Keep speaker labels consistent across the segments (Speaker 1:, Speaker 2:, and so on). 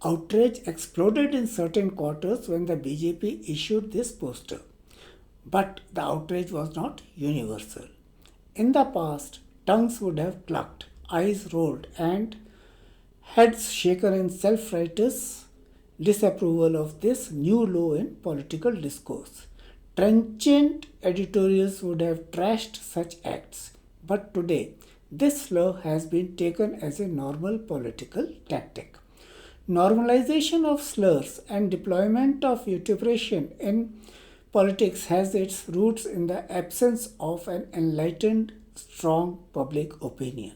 Speaker 1: Outrage exploded in certain quarters when the BJP issued this poster. But the outrage was not universal. In the past, tongues would have clucked, eyes rolled, and heads shaken in self-righteous disapproval of this new law in political discourse. Trenchant editorials would have trashed such acts. But today, this slur has been taken as a normal political tactic. Normalization of slurs and deployment of vituperation in politics has its roots in the absence of an enlightened, strong public opinion.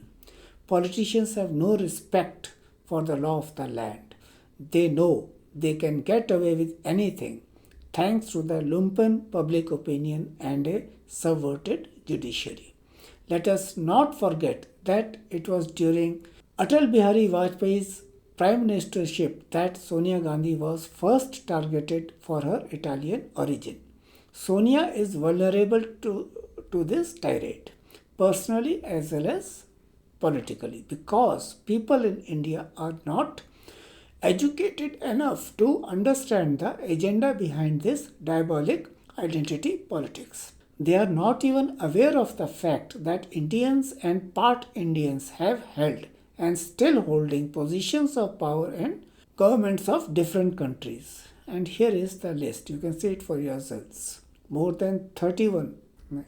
Speaker 1: Politicians have no respect for the law of the land. They know they can get away with anything thanks to the lumpen public opinion and a subverted judiciary. Let us not forget that it was during Atal Bihari Vajpayee's prime ministership that Sonia Gandhi was first targeted for her Italian origin. Sonia is vulnerable to this tirade, personally as well as politically, because people in India are not educated enough to understand the agenda behind this diabolic identity politics. They are not even aware of the fact that Indians and part Indians have held and still holding positions of power in governments of different countries. And here is the list. You can see it for yourselves. More than 31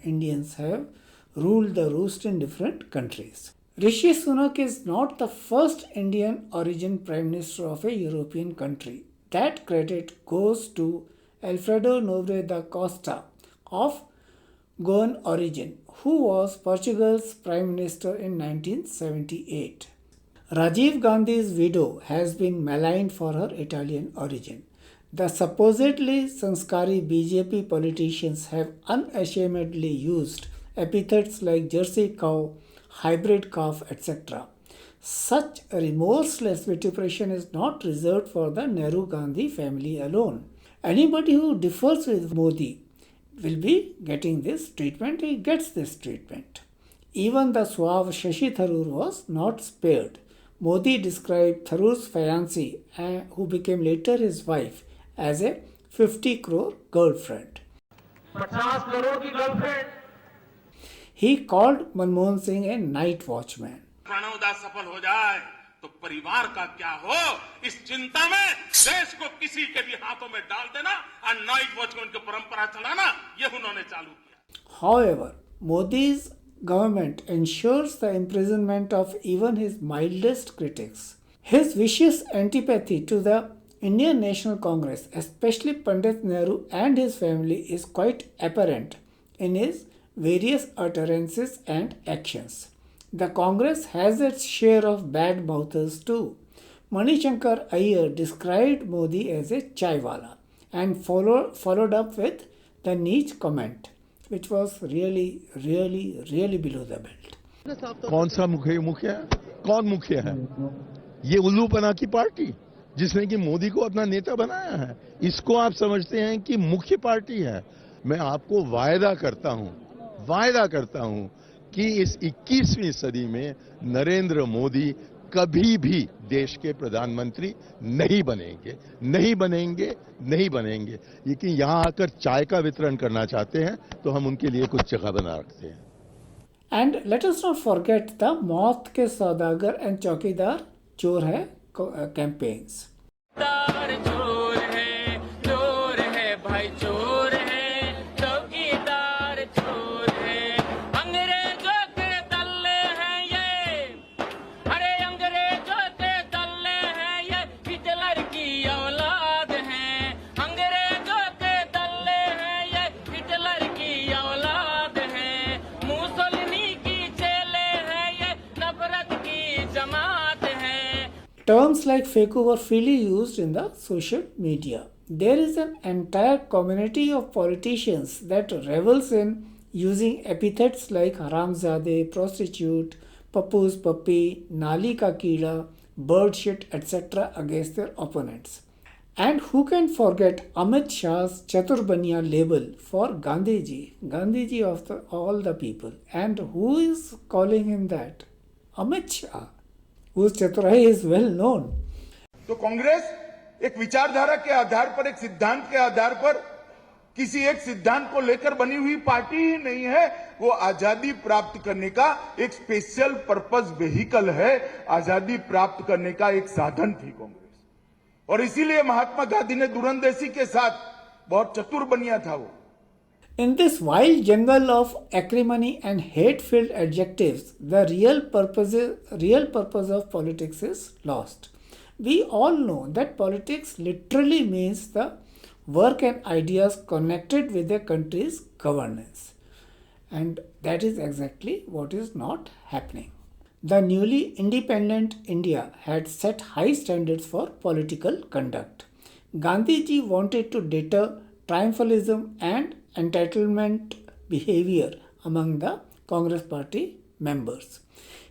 Speaker 1: Indians have ruled the roost in different countries. Rishi Sunak is not the first Indian origin Prime Minister of a European country. That credit goes to Alfredo Nobre da Costa of Goan origin, who was Portugal's Prime Minister in 1978. Rajiv Gandhi's widow has been maligned for her Italian origin. The supposedly sanskari BJP politicians have unashamedly used epithets like Jersey cow, hybrid calf, etc. Such remorseless vituperation is not reserved for the Nehru-Gandhi family alone. Anybody who differs with Modi will be getting this treatment. He gets this treatment. Even the suave Shashi Tharoor was not spared. Modi described Tharoor's fiancée, who became later his wife, as a 50 crore girlfriend. 50 crore ki girlfriend. He called Manmohan Singh a night watchman.
Speaker 2: प्रणवदा सफल हो जाए तो परिवार का क्या हो, इस चिंता में देश को किसी के भी हाथों में डाल देना और नाइट वॉचमैन की परंपरा चलाना, ये उन्होंने चालू किया.
Speaker 1: However, Modi's government ensures the imprisonment of even his mildest critics. His vicious antipathy to the Indian National Congress, especially Pandit Nehru and his family, is quite apparent in his various utterances and actions. The Congress has its share of bad mouthers too. Manishankar Iyer described Modi as a chaiwala and followed up with the niche comment, which was really below the belt.
Speaker 3: कौन सा मुखिया है? कौन मुखिया है? ये उल्लूपना की party जिसने कि मोदी को अपना नेता बनाया है, इसको आप समझते हैं कि मुख्य पार्टी है. मैं आपको वायदा करता हूं कि इस 21वीं सदी में नरेंद्र मोदी कभी भी देश के प्रधानमंत्री नहीं बनेंगे. लेकिन यहां आकर चाय का वितरण करना चाहते हैं तो हम उनके लिए कुछ जगह बना रखते हैं.
Speaker 1: And let us not forget the मौत के सौदागर and चौकीदार चोर है campaigns. Terms like feku were freely used in the social media. There is an entire community of politicians that revels in using epithets like haramzade, prostitute, Pappu's Pappi, naali ka keeda, bird shit, etc. against their opponents. And who can forget Amit Shah's Chatur Bania label for Gandhiji, Gandhiji of all the people. And who is calling him that? Amit Shah, whose Chaturai is well known.
Speaker 4: तो कांग्रेस एक विचारधारा के आधार पर, एक सिद्धांत के आधार पर, किसी एक सिद्धांत को लेकर बनी हुई पार्टी ही नहीं है। वो आजादी प्राप्त करने का एक स्पेशल पर्पस व्हीकल है, आजादी प्राप्त करने का एक साधन थी कांग्रेस। और इसीलिए महात्मा गांधी ने दूरंदेशी के साथ बहुत चतुर बनिया था वो।
Speaker 1: In this wild jungle of acrimony and hate-filled adjectives, the real purpose of politics is lost. We all know that politics literally means the work and ideas connected with a country's governance. And that is exactly what is not happening. The newly independent India had set high standards for political conduct. Gandhiji wanted to deter triumphalism and entitlement behavior among the Congress party members.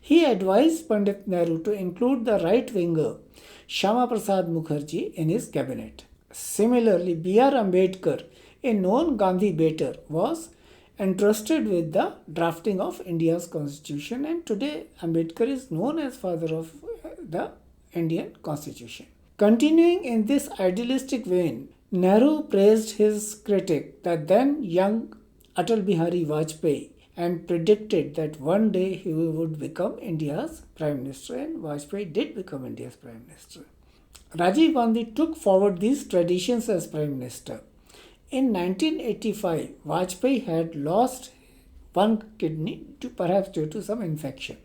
Speaker 1: He advised Pandit Nehru to include the right-winger Shyama Prasad Mukherjee in his cabinet. Similarly, B.R. Ambedkar, a known Gandhi-baiter, was entrusted with the drafting of India's constitution, and today Ambedkar is known as father of the Indian constitution. Continuing in this idealistic vein, Nehru praised his critic, the then young Atal Bihari Vajpayee, and predicted that one day he would become India's Prime Minister, and Vajpayee did become India's Prime Minister. Rajiv Gandhi took forward these traditions as Prime Minister. In 1985, Vajpayee had lost one kidney, perhaps due to some infection.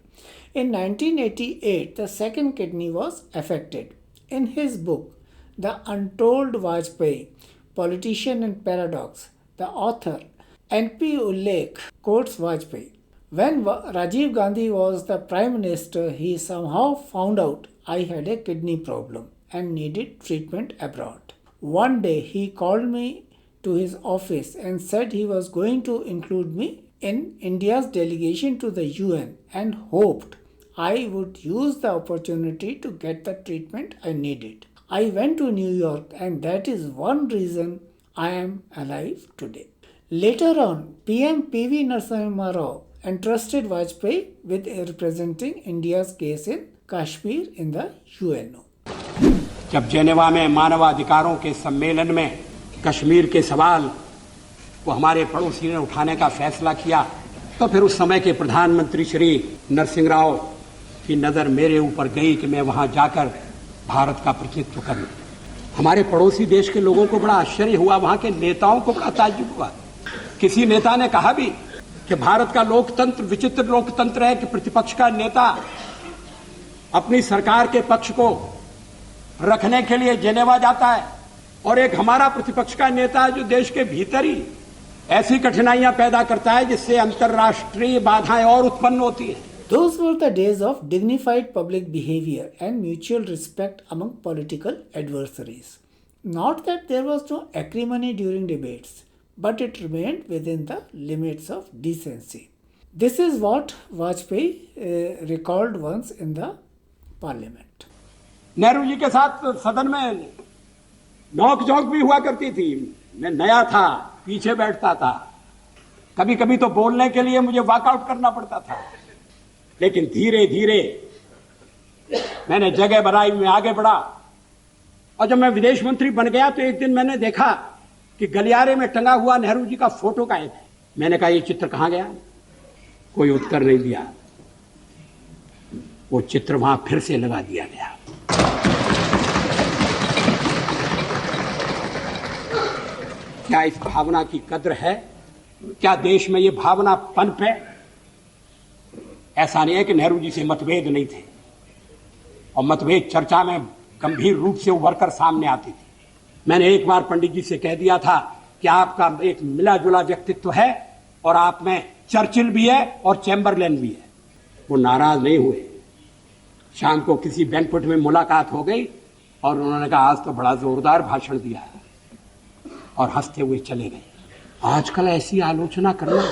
Speaker 1: In 1988, the second kidney was affected. In his book, The Untold Vajpayee, Politician and Paradox, the author N.P. Ullekh quotes Vajpayee. When Rajiv Gandhi was the Prime Minister, he somehow found out I had a kidney problem and needed treatment abroad. One day he called me to his office and said he was going to include me in India's delegation to the UN and hoped I would use the opportunity to get the treatment I needed. I went to New York, and that is one reason I am alive today. Later on, PM P.V. Narasimha Rao entrusted Vajpayee with representing India's case in Kashmir in the UNO.
Speaker 5: जब Geneva में मानवाधिकारों के सम्मेलन में कश्मीर के सवाल को हमारे पड़ोसी ने उठाने का फैसला किया, तो फिर उस समय के प्रधानमंत्री श्री नरसिंह राव की नजर मेरे ऊपर गई कि मैं वहां जाकर भारत का प्रतिनिधित्व करूं। हमारे पड़ोसी देश के लोगों को बड़ा आश्चर्य हुआ, वहां के नेताओं को बड़ा ताज्जुब हुआ। किसी नेता ने कहा भी कि भारत का लोकतंत्र विचित्र लोकतंत्र है कि प्रतिपक्ष का नेता अपनी सरकार के पक्ष को रखने के लिए जेनेवा जाता है, और एक हमारा प्रतिपक्ष का नेता जो देश के भीतर ही ऐसी कठिनाइयां पैदा करता है जिससे अंतर्राष्ट्रीय बाधाएं और उत्पन्न होती हैं।
Speaker 1: Those were the days of dignified public behavior and mutual respect among political adversaries. Not that there was no acrimony during debates, but it remained within the limits of decency. This is what Vajpayee recalled once in the parliament.
Speaker 5: Nehru ji के साथ सदन में नोक झोंक भी हुआ करती थी। मैं नया था, पीछे बैठता था, कभी कभी तो बोलने के लिए मुझे वॉकआउट करना पड़ता था, लेकिन धीरे धीरे मैंने जगह बनाई, मैं आगे बढ़ा, और जब मैं विदेश मंत्री बन गया तो एक दिन मैंने देखा कि गलियारे में टंगा हुआ नेहरू जी का फोटो गायब है। मैंने कहा ये चित्र कहां गया? कोई उत्तर नहीं दिया। वो चित्र वहां फिर से लगा दिया गया। क्या इस भावना की कद्र है? क्या देश में ये भावना पनप है? ऐसा नहीं है कि नेहरू जी से मतभेद नहीं थे, और मतभेद चर्चा में गंभीर रूप से उभरकर सामने आती थी। मैंने एक बार पंडित जी से कह दिया था कि आपका एक मिला जुला व्यक्तित्व है, और आप में चर्चिल भी है और चैम्बरलेन भी है। वो नाराज नहीं हुए। शाम को किसी बैंक्वेट में मुलाकात हो गई और उन्होंने कहा आज तो बड़ा जोरदार भाषण दिया है, और हंसते हुए चले गए। आजकल ऐसी आलोचना करना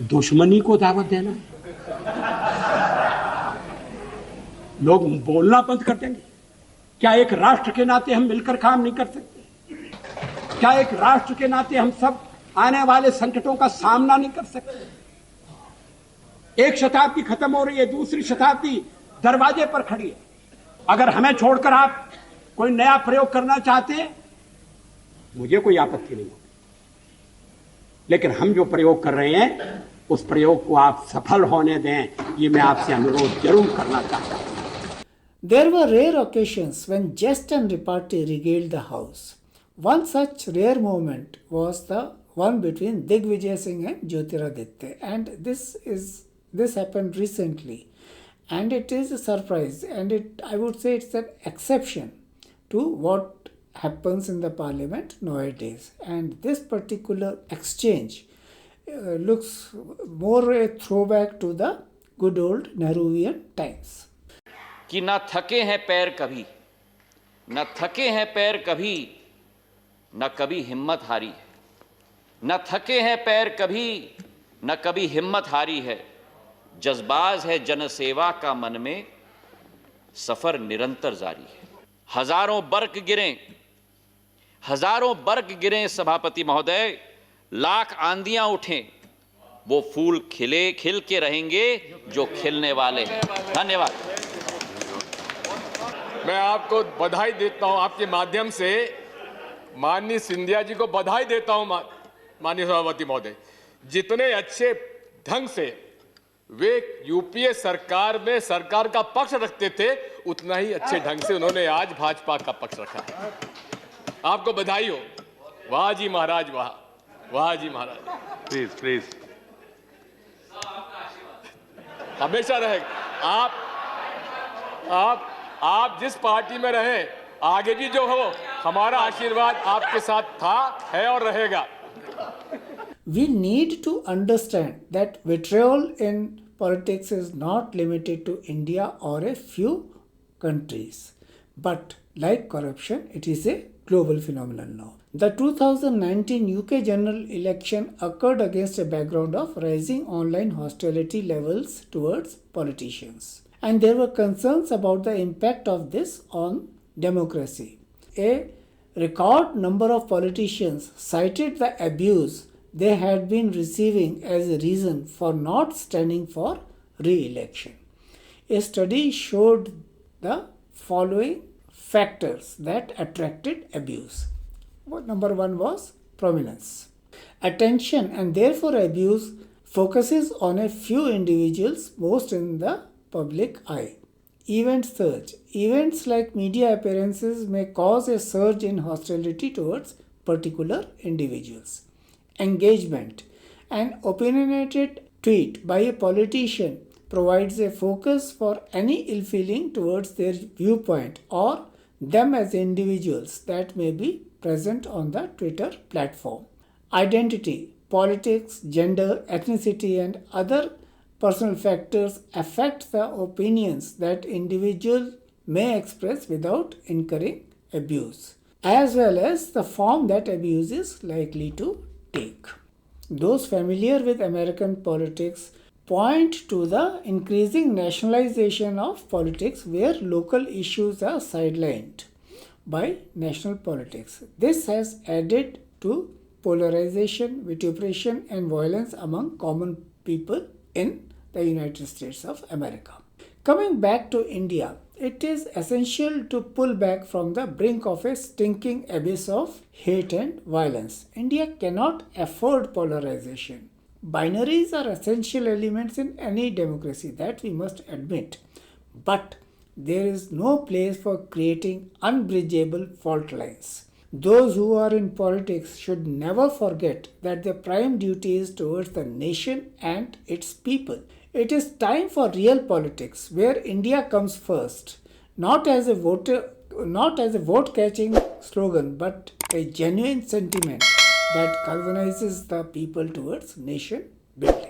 Speaker 5: दुश्मनी को दावत देना है। लोग बोलना बंद कर देंगे। क्या एक राष्ट्र के नाते हम मिलकर काम नहीं कर सकते? क्या एक राष्ट्र के नाते हम सब आने वाले संकटों का सामना नहीं कर सकते? एक शताब्दी खत्म हो रही है, दूसरी शताब्दी दरवाजे पर खड़ी है। अगर हमें छोड़कर आप कोई नया प्रयोग करना चाहते हैं, मुझे कोई आपत्ति नहीं होगी, लेकिन हम जो प्रयोग कर रहे हैं उस प्रयोग को आप सफल होने दें, ये मैं आपसे अनुरोध जरूर करना चाहता हूं।
Speaker 1: There were rare occasions when jest and repartee regaled the house. One such rare moment was the one between Digvijay Singh and Jyotiraditya, and this happened recently, and it is a surprise, and I would say it's an exception to what happens in the parliament nowadays. And this particular exchange looks more a throwback to the good old Nehruvian times.
Speaker 6: कि न थके हैं पैर कभी, न थके हैं पैर कभी, न कभी हिम्मत हारी है, न थके हैं पैर कभी, न कभी हिम्मत हारी है, जज्बाज है जनसेवा का मन में, सफर निरंतर जारी है। हजारों बर्क गिरे सभापति महोदय, लाख आंधियां उठें, वो फूल खिल के रहेंगे जो खिलने वाले हैं। धन्यवाद।
Speaker 7: मैं आपको बधाई देता हूं, आपके माध्यम से माननीय सिंधिया जी को बधाई देता हूं। माननीय सभापति महोदय, जितने अच्छे ढंग से वे यूपीए सरकार में सरकार का पक्ष रखते थे, उतना ही अच्छे ढंग से उन्होंने आज भाजपा का पक्ष रखा है। आपको बधाई हो। वाह जी महाराज, वाह, वाह जी महाराज। प्लीज हमेशा रहेगा। आप जिस पार्टी में रहे, आगे भी जो हो, हमारा आशीर्वाद आपके साथ था, है और रहेगा।
Speaker 1: We need to understand that vitriol in politics is not limited to India or a few countries, but like corruption, it is a global phenomenon now. The 2019 UK general election occurred against a background of rising online hostility levels towards politicians. And there were concerns about the impact of this on democracy. A record number of politicians cited the abuse they had been receiving as a reason for not standing for re-election. A study showed the following factors that attracted abuse. Number one was prominence. Attention and therefore abuse focuses on a few individuals most in the public eye. Event surge. Events like media appearances may cause a surge in hostility towards particular individuals. Engagement. An opinionated tweet by a politician provides a focus for any ill feeling towards their viewpoint or them as individuals that may be present on the Twitter platform. Identity. Politics, gender, ethnicity, and other personal factors affect the opinions that individuals may express without incurring abuse, as well as the form that abuse is likely to take. Those familiar with American politics point to the increasing nationalization of politics, where local issues are sidelined by national politics. This has added to polarization, vituperation, and violence among common people in the United States of America. Coming back to India, it is essential to pull back from the brink of a stinking abyss of hate and violence. India cannot afford polarization. Binaries are essential elements in any democracy, that we must admit. But there is no place for creating unbridgeable fault lines. Those who are in politics should never forget that their prime duty is towards the nation and its people. It is time for real politics, where India comes first, not as a vote-catching slogan, but a genuine sentiment that galvanizes the people towards nation building.